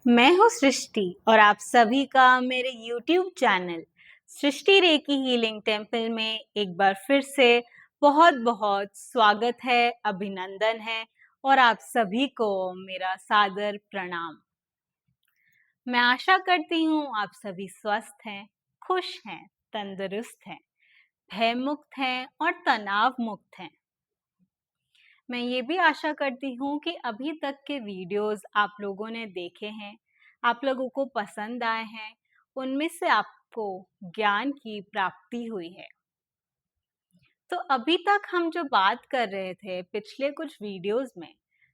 मैं हूँ सृष्टि और आप सभी का मेरे YouTube चैनल सृष्टि रेकी हीलिंग टेम्पल में एक बार फिर से बहुत बहुत स्वागत है, अभिनंदन है और आप सभी को मेरा सादर प्रणाम। मैं आशा करती हूँ आप सभी स्वस्थ हैं, खुश हैं, तंदुरुस्त हैं, भय मुक्त हैं और तनाव मुक्त हैं। मैं ये भी आशा करती हूँ कि अभी तक के वीडियोस आप लोगों ने देखे हैं, आप लोगों को पसंद आए हैं, उनमें से आपको ज्ञान की प्राप्ति हुई है। तो अभी तक हम जो बात कर रहे थे पिछले कुछ वीडियोस में,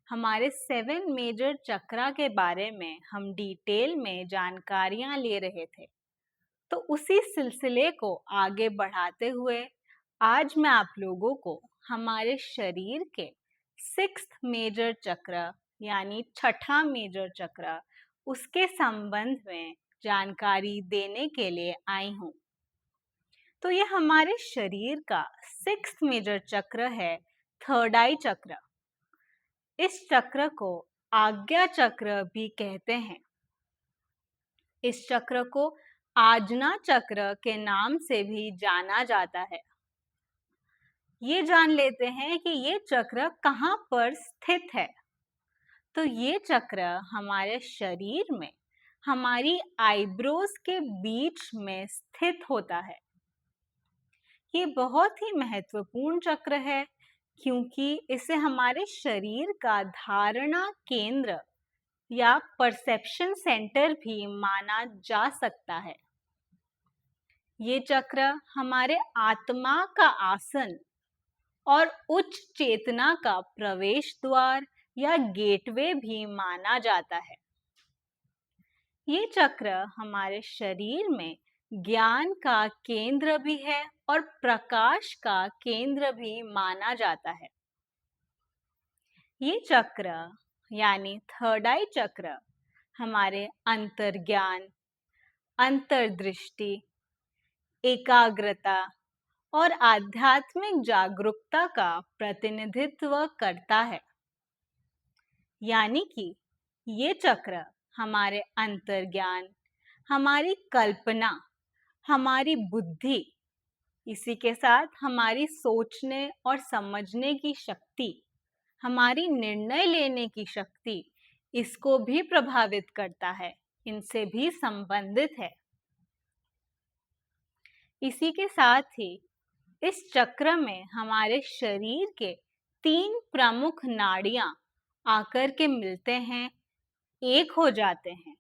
हमारे 7 मेजर चक्रा के बारे में हम डिटेल में जानकारियां ले रहे थे। तो उसी सिलसिले को आगे बढ़ाते हुए आज मैं आप लोगों को हमारे शरीर के 6th मेजर चक्र यानी छठा मेजर चक्र उसके संबंध में जानकारी देने के लिए आई हूँ। तो ये हमारे शरीर का 6th मेजर चक्र है, थर्ड आई चक्र। इस चक्र को आज्ञा चक्र भी कहते हैं। इस चक्र को आजना चक्र के नाम से भी जाना जाता है। ये जान लेते हैं कि ये चक्र कहाँ पर स्थित है। तो ये चक्र हमारे शरीर में हमारी आईब्रोज के बीच में स्थित होता है। ये बहुत ही महत्वपूर्ण चक्र है क्योंकि इसे हमारे शरीर का धारणा केंद्र या परसेप्शन सेंटर भी माना जा सकता है। ये चक्र हमारे आत्मा का आसन और उच्च चेतना का प्रवेश द्वार या गेटवे भी माना जाता है। ये चक्र हमारे शरीर में ज्ञान का केंद्र भी है और प्रकाश का केंद्र भी माना जाता है। ये चक्र यानी थर्ड आई चक्र हमारे अंतर्ज्ञान, अंतर्दृष्टि, एकाग्रता और आध्यात्मिक जागरूकता का प्रतिनिधित्व करता है। यानी कि ये चक्र हमारे अंतर्ज्ञान, हमारी कल्पना, हमारी बुद्धि, इसी के साथ हमारी सोचने और समझने की शक्ति, हमारी निर्णय लेने की शक्ति, इसको भी प्रभावित करता है, इनसे भी संबंधित है। इसी के साथ ही इस चक्र में हमारे शरीर के 3 प्रमुख नाड़ियां आकर के मिलते हैं, एक हो जाते हैं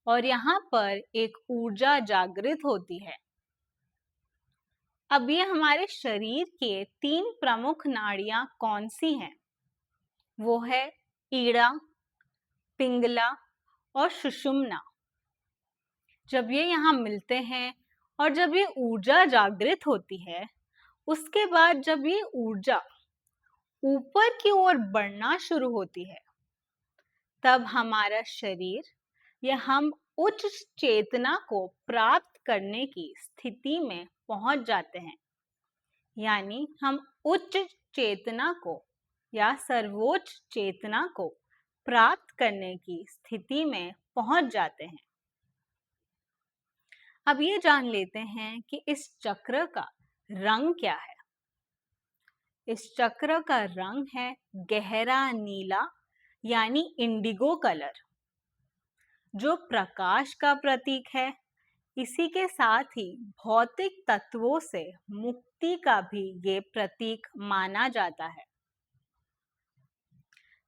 और यहाँ पर एक ऊर्जा जागृत होती है। अब ये हमारे शरीर के 3 प्रमुख नाड़ियां कौन सी हैं? वो है ईड़ा, पिंगला और सुषुम्ना। जब ये यहाँ मिलते हैं और जब ये ऊर्जा जागृत होती है, उसके बाद जब ये ऊर्जा ऊपर की ओर बढ़ना शुरू होती है, तब हमारा शरीर या हम उच्च चेतना को प्राप्त करने की स्थिति में पहुंच जाते हैं। यानी हम उच्च चेतना को या सर्वोच्च चेतना को प्राप्त करने की स्थिति में पहुंच जाते हैं। अब ये जान लेते हैं कि इस चक्र का रंग क्या है। इस चक्र का रंग है गहरा नीला यानी इंडिगो कलर, जो प्रकाश का प्रतीक है। इसी के साथ ही भौतिक तत्वों से मुक्ति का भी ये प्रतीक माना जाता है।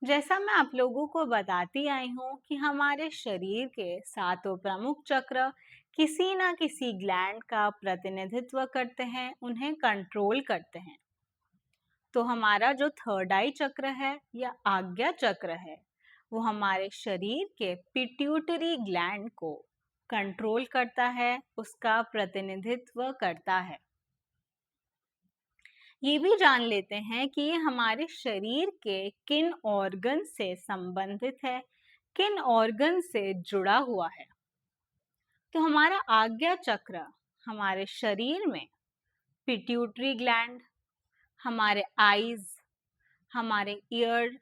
जैसा मैं आप लोगों को बताती आई हूँ कि हमारे शरीर के 7 प्रमुख चक्र किसी ना किसी ग्लैंड का प्रतिनिधित्व करते हैं, उन्हें कंट्रोल करते हैं। तो हमारा जो थर्ड आई चक्र है या आज्ञा चक्र है, वो हमारे शरीर के पिट्यूटरी ग्लैंड को कंट्रोल करता है, उसका प्रतिनिधित्व करता है। ये भी जान लेते हैं कि ये हमारे शरीर के किन ऑर्गन से संबंधित है, किन ऑर्गन से जुड़ा हुआ है। तो हमारा आज्ञा चक्र हमारे शरीर में पिट्यूटरी ग्लैंड, हमारे आईज, हमारे ईयर,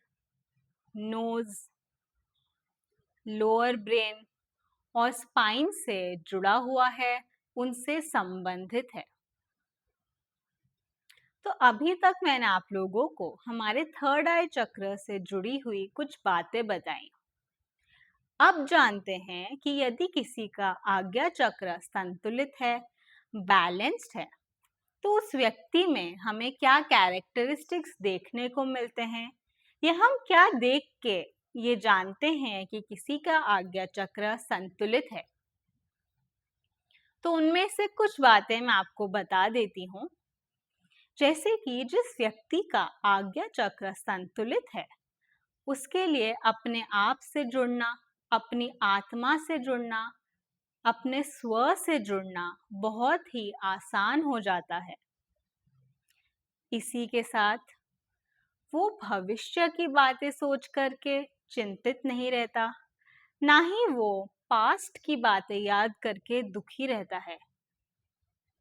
नोज, लोअर ब्रेन और स्पाइन से जुड़ा हुआ है, उनसे संबंधित है। तो अभी तक मैंने आप लोगों को हमारे थर्ड आई चक्र से जुड़ी हुई कुछ बातें बताई। अब जानते हैं कि यदि किसी का आज्ञा चक्र संतुलित है, बैलेंस्ड है, तो उस व्यक्ति में हमें क्या कैरेक्टरिस्टिक्स देखने को मिलते हैं, या हम क्या देख के ये जानते हैं कि किसी का आज्ञा चक्र संतुलित है। तो उनमें से कुछ बातें मैं आपको बता देती हूँ। जैसे कि जिस व्यक्ति का आज्ञा चक्र संतुलित है, उसके लिए अपने आप से जुड़ना, अपनी आत्मा से जुड़ना, अपने स्व से जुड़ना बहुत ही आसान हो जाता है। इसी के साथ वो भविष्य की बातें सोच करके चिंतित नहीं रहता, ना ही वो पास्ट की बातें याद करके दुखी रहता है।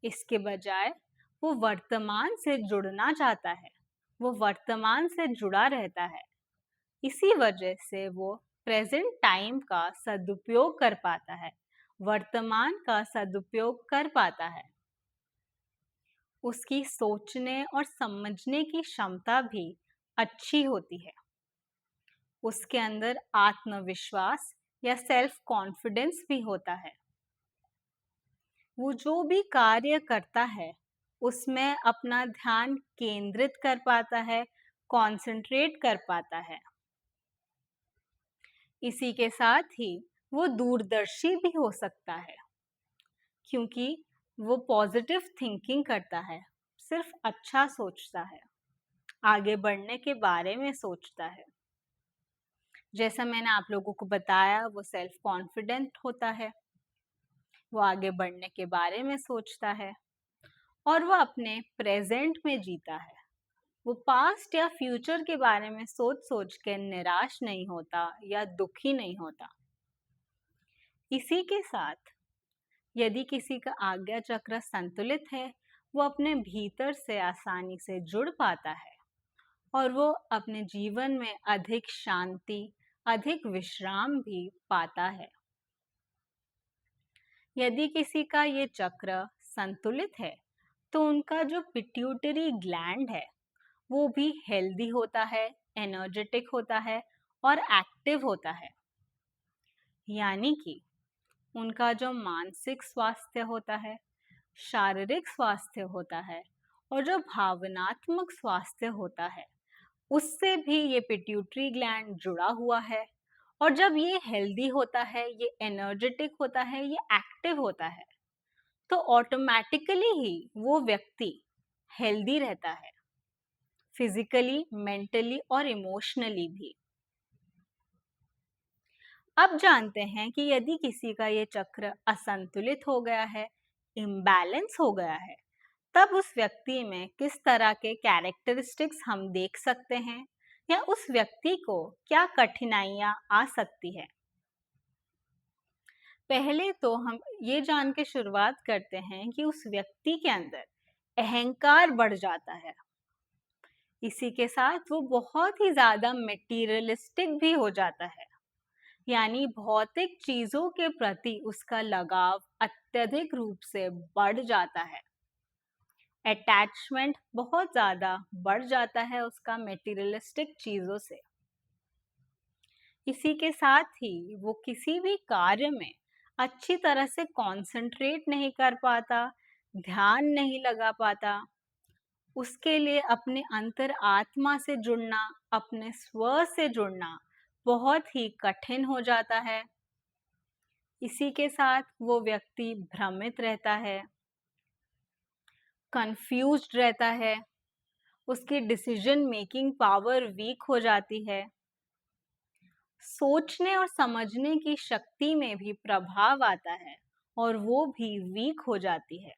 इसके बजाय वो वर्तमान से जुड़ना चाहता है, वो वर्तमान से जुड़ा रहता है। इसी वजह से वो प्रेजेंट टाइम का सदुपयोग कर पाता है, वर्तमान का सदुपयोग कर पाता है। उसकी सोचने और समझने की क्षमता भी अच्छी होती है। उसके अंदर आत्मविश्वास या सेल्फ कॉन्फिडेंस भी होता है। वो जो भी कार्य करता है उसमें अपना ध्यान केंद्रित कर पाता है, कंसंट्रेट कर पाता है। इसी के साथ ही वो दूरदर्शी भी हो सकता है, क्योंकि वो पॉजिटिव थिंकिंग करता है, सिर्फ अच्छा सोचता है, आगे बढ़ने के बारे में सोचता है। जैसा मैंने आप लोगों को बताया, वो सेल्फ कॉन्फिडेंट होता है, वो आगे बढ़ने के बारे में सोचता है, और वो अपने प्रेजेंट में जीता है। वो पास्ट या फ्यूचर के बारे में सोच सोच के निराश नहीं होता या दुखी नहीं होता। इसी के साथ यदि किसी का आज्ञा चक्र संतुलित है, वो अपने भीतर से आसानी से जुड़ पाता है, और वो अपने जीवन में अधिक शांति, अधिक विश्राम भी पाता है। यदि किसी का ये चक्र संतुलित है, तो उनका जो पिट्यूटरी ग्लैंड है वो भी हेल्दी होता है, एनर्जेटिक होता है और एक्टिव होता है। यानी कि उनका जो मानसिक स्वास्थ्य होता है, शारीरिक स्वास्थ्य होता है, और जो भावनात्मक स्वास्थ्य होता है, उससे भी ये पिट्यूटरी ग्लैंड जुड़ा हुआ है। और जब ये हेल्दी होता है, ये एनर्जेटिक होता है, ये एक्टिव होता है, तो ऑटोमेटिकली ही वो व्यक्ति हेल्दी रहता है, फिजिकली, मेंटली और इमोशनली भी। अब जानते हैं कि यदि किसी का ये चक्र असंतुलित हो गया है, इम्बैलेंस हो गया है, तब उस व्यक्ति में किस तरह के कैरेक्टरिस्टिक्स हम देख सकते हैं, या उस व्यक्ति को क्या कठिनाइयां आ सकती है। पहले तो हम ये जान के शुरुआत करते हैं कि उस व्यक्ति के अंदर अहंकार बढ़ जाता है। इसी के साथ वो बहुत ही ज्यादा मेटीरियलिस्टिक भी हो जाता है, यानी भौतिक चीजों के प्रति उसका लगाव अत्यधिक रूप से बढ़ जाता है। अटैचमेंट बहुत ज्यादा बढ़ जाता है उसका मेटीरियलिस्टिक चीजों से। इसी के साथ ही वो किसी भी कार्य में अच्छी तरह से कंसंट्रेट नहीं कर पाता, ध्यान नहीं लगा पाता। उसके लिए अपने अंतर आत्मा से जुड़ना, अपने स्व से जुड़ना बहुत ही कठिन हो जाता है। इसी के साथ वो व्यक्ति भ्रमित रहता है, कंफ्यूज्ड रहता है, उसकी डिसीजन मेकिंग पावर वीक हो जाती है, सोचने और समझने की शक्ति में भी प्रभाव आता है, और वो भी वीक हो जाती है।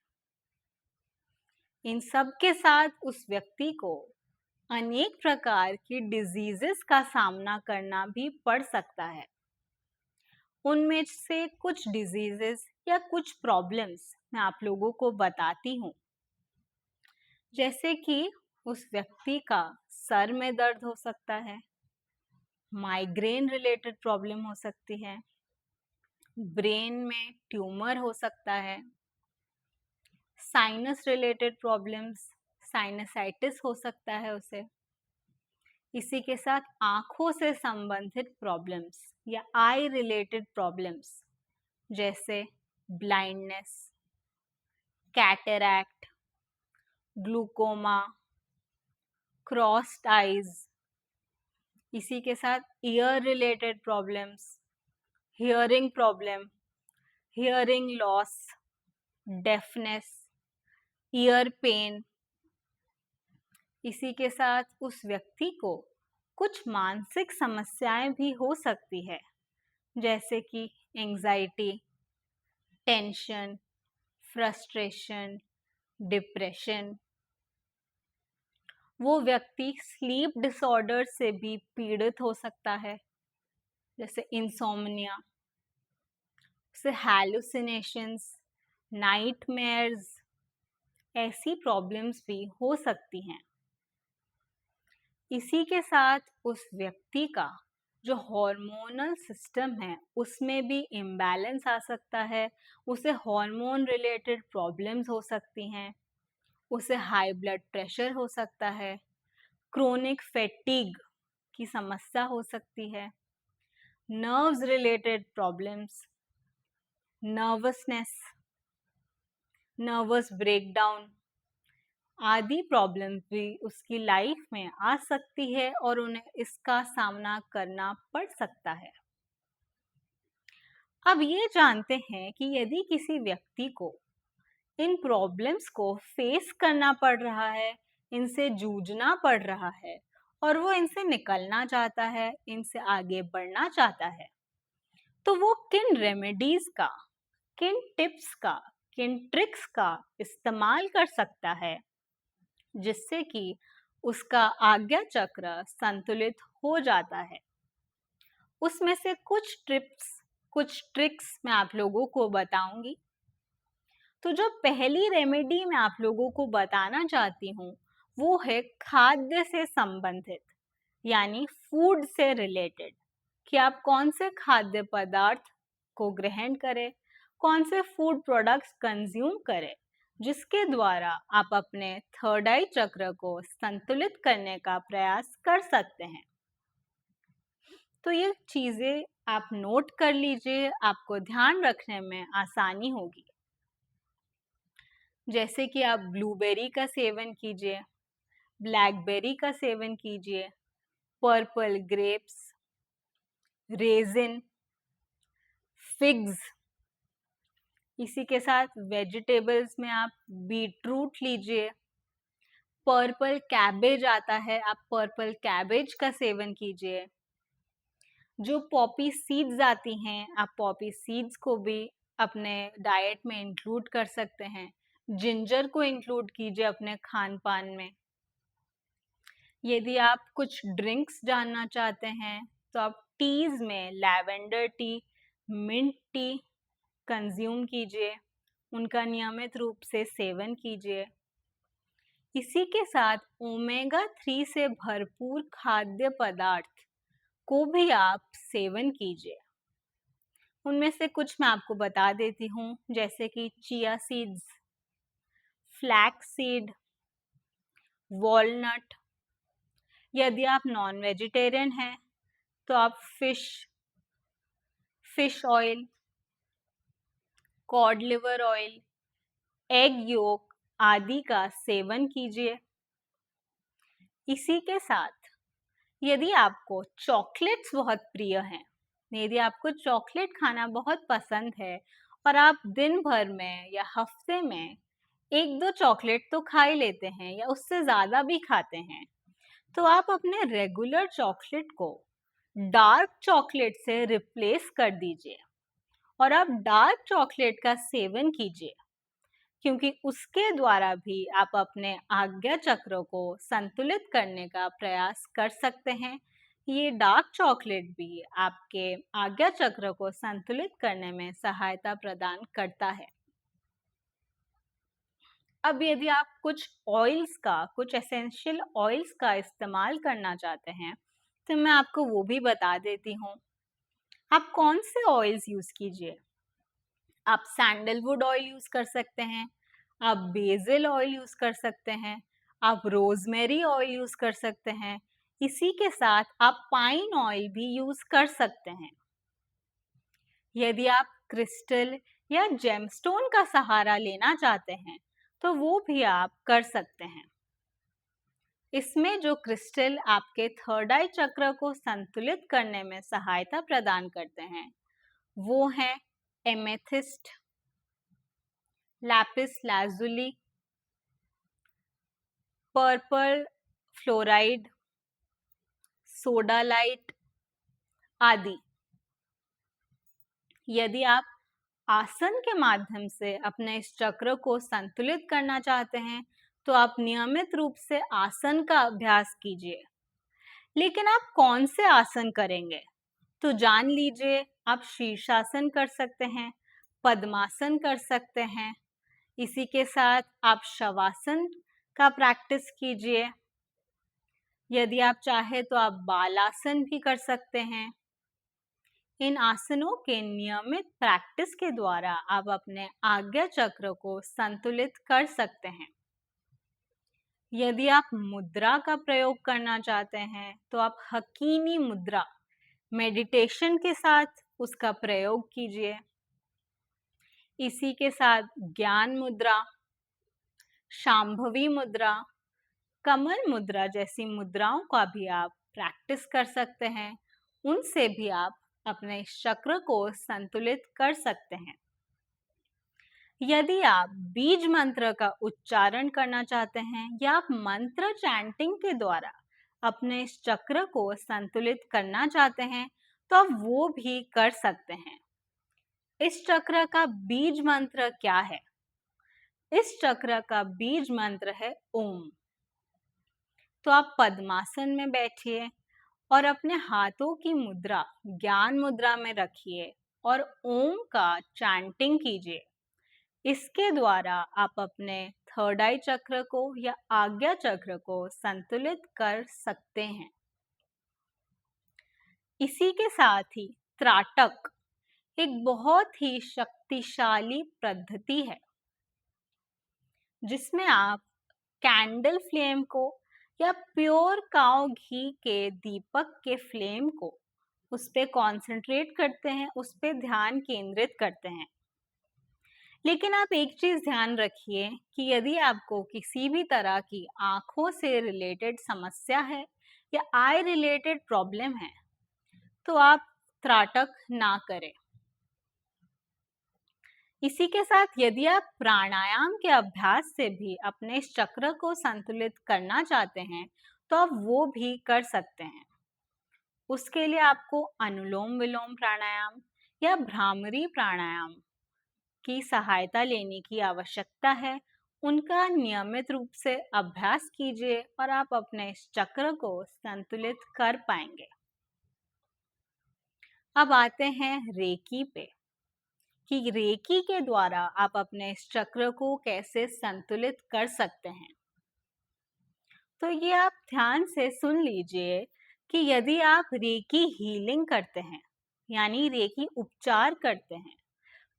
इन सब के साथ उस व्यक्ति को अनेक प्रकार की डिजीजेस का सामना करना भी पड़ सकता है। उनमें से कुछ डिजीजेस या कुछ प्रॉब्लम्स मैं आप लोगों को बताती हूँ। जैसे कि उस व्यक्ति का सर में दर्द हो सकता है, माइग्रेन रिलेटेड प्रॉब्लम हो सकती है, ब्रेन में ट्यूमर हो सकता है, साइनस रिलेटेड प्रॉब्लम्स, साइनसाइटिस हो सकता है उसे। इसी के साथ आंखों से संबंधित प्रॉब्लम्स या आई रिलेटेड प्रॉब्लम्स जैसे blindness, cataract, glaucoma, crossed eyes. इसी के साथ ear related problems, hearing problem, hearing loss, deafness, ear pain. इसी के साथ उस व्यक्ति को कुछ मानसिक समस्याएं भी हो सकती है, जैसे कि एंजाइटी, टेंशन, फ्रस्ट्रेशन, डिप्रेशन। वो व्यक्ति स्लीप डिसऑर्डर से भी पीड़ित हो सकता है, जैसे इंसोम्निया, से हैलुसिनेशंस, नाइटमेयर्स, ऐसी प्रॉब्लम्स भी हो सकती हैं। इसी के साथ उस व्यक्ति का जो हार्मोनल सिस्टम है उसमें भी इम्बैलेंस आ सकता है, उसे हार्मोन रिलेटेड प्रॉब्लम्स हो सकती हैं, उसे हाई ब्लड प्रेशर हो सकता है, क्रोनिक फैटिग की समस्या हो सकती है, nerves related problems, nervousness, nervous breakdown आदि प्रॉब्लम्स भी उसकी लाइफ में आ सकती है और उन्हें इसका सामना करना पड़ सकता है। अब ये जानते हैं कि यदि किसी व्यक्ति को इन प्रॉब्लम्स को फेस करना पड़ रहा है, इनसे जूझना पड़ रहा है और वो इनसे निकलना चाहता है, इनसे आगे बढ़ना चाहता है, तो वो किन रेमेडीज का, किन टिप्स का, किन ट्रिक्स का इस्तेमाल कर सकता है जिससे कि उसका आज्ञा चक्र संतुलित हो जाता है। उसमें से कुछ टिप्स, कुछ ट्रिक्स मैं आप लोगों को बताऊंगी। तो जो पहली रेमेडी मैं आप लोगों को बताना चाहती हूँ वो है खाद्य से संबंधित, यानी फूड से रिलेटेड, कि आप कौन से खाद्य पदार्थ को ग्रहण करें, कौन से फूड प्रोडक्ट्स कंज्यूम करें जिसके द्वारा आप अपने थर्ड आई चक्र को संतुलित करने का प्रयास कर सकते हैं। तो ये चीजें आप नोट कर लीजिए, आपको ध्यान रखने में आसानी होगी। जैसे कि आप ब्लूबेरी का सेवन कीजिए, ब्लैकबेरी का सेवन कीजिए, पर्पल ग्रेप्स, रेजिन, फिग्स। इसी के साथ वेजिटेबल्स में आप बीटरूट लीजिए, पर्पल कैबेज आता है, आप पर्पल कैबेज का सेवन कीजिए। जो पॉपी सीड्स आती हैं, आप पॉपी सीड्स को भी अपने डाइट में इंक्लूड कर सकते हैं। जिंजर को इंक्लूड कीजिए अपने खान पान में। यदि आप कुछ ड्रिंक्स जानना चाहते हैं तो आप टीज में lavender tea, mint tea consume कीजिए, उनका नियमित रूप से सेवन कीजिए। इसी के साथ ओमेगा 3 से भरपूर खाद्य पदार्थ को भी आप सेवन कीजिए। उनमें से कुछ मैं आपको बता देती हूँ, जैसे कि chia seeds, flax seed, walnut. यदि आप नॉन वेजिटेरियन हैं तो आप fish oil, cod liver oil, egg yolk आदि का सेवन कीजिए। इसी के साथ यदि आपको चॉकलेट्स बहुत प्रिय हैं, यदि आपको चॉकलेट खाना बहुत पसंद है और आप दिन भर में या हफ्ते में एक दो चॉकलेट तो खा ही लेते हैं या उससे ज़्यादा भी खाते हैं, तो आप अपने रेगुलर चॉकलेट को डार्क चॉकलेट से रिप्लेस कर दीजिए और आप डार्क चॉकलेट का सेवन कीजिए, क्योंकि उसके द्वारा भी आप अपने आज्ञा चक्र को संतुलित करने का प्रयास कर सकते हैं। ये डार्क चॉकलेट भी आपके आज्ञा चक्र को संतुलित करने में सहायता प्रदान करता है। अब यदि आप कुछ ऑयल्स का, कुछ एसेंशियल ऑयल्स का इस्तेमाल करना चाहते हैं तो मैं आपको वो भी बता देती हूँ। आप कौन से ऑयल्स यूज़ कीजिए। आप सैंडलवुड ऑयल यूज़ कर सकते हैं, आप बेसिल ऑयल यूज़ कर सकते हैं, आप रोज़मेरी ऑयल यूज़ कर सकते हैं, इसी के साथ आप पाइन ऑयल भी यूज़ कर सकते हैं। यदि आप क्रिस्टल या जेमस्टोन का सहारा लेना चाहते हैं, तो वो भी आप कर सकते हैं। इसमें जो क्रिस्टल आपके थर्ड आई चक्र को संतुलित करने में सहायता प्रदान करते हैं, वो हैं amethyst, Lapis lazuli, purple fluoride, sodalite आदि। यदि आप आसन के माध्यम से अपने इस चक्र को संतुलित करना चाहते हैं, तो आप नियमित रूप से आसन का अभ्यास कीजिए। लेकिन आप कौन से आसन करेंगे? तो जान लीजिए, आप शीर्षासन कर सकते हैं, पद्मासन कर सकते हैं। इसी के साथ आप शवासन का प्रैक्टिस कीजिए। यदि आप चाहे तो आप बालासन भी कर सकते हैं। इन आसनों के नियमित प्रैक्टिस के द्वारा आप अपने आज्ञा चक्र को संतुलित कर सकते हैं। यदि आप मुद्रा का प्रयोग करना चाहते हैं, तो आप हकीनी मुद्रा मेडिटेशन के साथ उसका प्रयोग कीजिए। इसी के साथ ज्ञान मुद्रा, शांभवी मुद्रा, कमल मुद्रा जैसी मुद्राओं का भी आप प्रैक्टिस कर सकते हैं। उनसे भी आप अपने इस चक्र को संतुलित कर सकते हैं। यदि आप बीज मंत्र का उच्चारण करना चाहते हैं या आप मंत्र चैंटिंग के द्वारा अपने इस चक्र को संतुलित करना चाहते हैं, तो आप वो भी कर सकते हैं। इस चक्र का बीज मंत्र क्या है? इस चक्र का बीज मंत्र है ओम। तो आप पद्मासन में बैठिए और अपने हाथों की मुद्रा ज्ञान मुद्रा में रखिए और ओम का चैंटिंग कीजिए। इसके द्वारा आप अपने थर्ड आई चक्र को या आज्ञा चक्र को संतुलित कर सकते हैं। इसी के साथ ही त्राटक एक बहुत ही शक्तिशाली पद्धति है, जिसमें आप कैंडल फ्लेम को या प्योर काऊ घी के दीपक के फ्लेम को उस पे कॉन्सेंट्रेट करते हैं, उस पे ध्यान केंद्रित करते हैं। लेकिन आप एक चीज ध्यान रखिए कि यदि आपको किसी भी तरह की आंखों से रिलेटेड समस्या है या आई रिलेटेड प्रॉब्लम है, तो आप त्राटक ना करें। इसी के साथ यदि आप प्राणायाम के अभ्यास से भी अपने इस चक्र को संतुलित करना चाहते हैं, तो आप वो भी कर सकते हैं। उसके लिए आपको अनुलोम विलोम प्राणायाम या भ्रामरी प्राणायाम की सहायता लेने की आवश्यकता है। उनका नियमित रूप से अभ्यास कीजिए और आप अपने इस चक्र को संतुलित कर पाएंगे। अब आते हैं रेकी पे, कि रेकी के द्वारा आप अपने इस चक्र को कैसे संतुलित कर सकते हैं। तो ये आप ध्यान से सुन लीजिए कि यदि आप रेकी हीलिंग करते हैं, यानी रेकी उपचार करते हैं,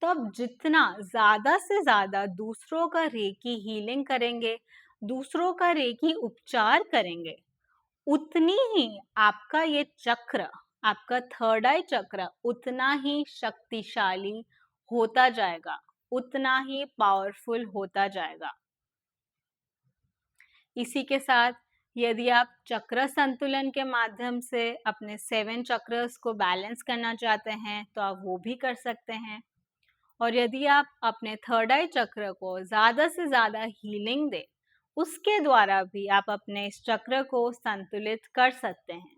तो आप जितना ज़्यादा से ज़्यादा दूसरों का रेकी हीलिंग करेंगे, दूसरों का रेकी उपचार करेंगे, उतनी ही आपका ये चक्र, आपका थर्ड आई चक्र उतना ही शक्तिशाली होता जाएगा, उतना ही पावरफुल होता जाएगा। इसी के साथ यदि आप चक्र संतुलन के माध्यम से अपने 7 चक्रस को बैलेंस करना चाहते हैं, तो आप वो भी कर सकते हैं। और यदि आप अपने थर्ड आई चक्र को ज़्यादा से ज़्यादा हीलिंग दें, उसके द्वारा भी आप अपने इस चक्र को संतुलित कर सकते हैं।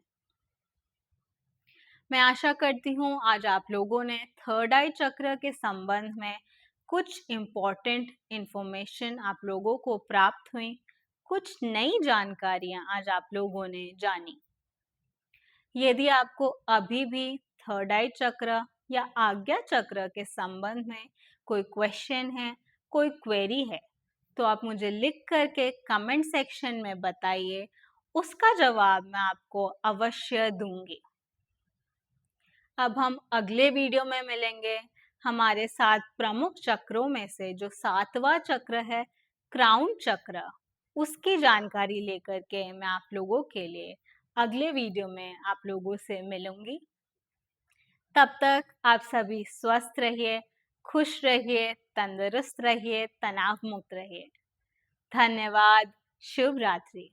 मैं आशा करती हूँ आज आप लोगों ने थर्ड आई चक्र के संबंध में कुछ इम्पोर्टेंट इन्फॉर्मेशन आप लोगों को प्राप्त हुई, कुछ नई जानकारियाँ आज आप लोगों ने जानी। यदि आपको अभी भी थर्ड आई चक्र या आज्ञा चक्र के संबंध में कोई क्वेश्चन है, कोई क्वेरी है, तो आप मुझे लिख करके कमेंट सेक्शन में बताइए उसका जवाब मैं आपको अवश्य दूँगी। अब हम अगले वीडियो में मिलेंगे। हमारे 7 प्रमुख चक्रों में से जो 7वां चक्र है, क्राउन चक्र, उसकी जानकारी लेकर के मैं आप लोगों के लिए अगले वीडियो में आप लोगों से मिलूँगी। तब तक आप सभी स्वस्थ रहिए, खुश रहिए, तंदुरुस्त रहिए, तनाव मुक्त रहिए। धन्यवाद। शुभ रात्रि।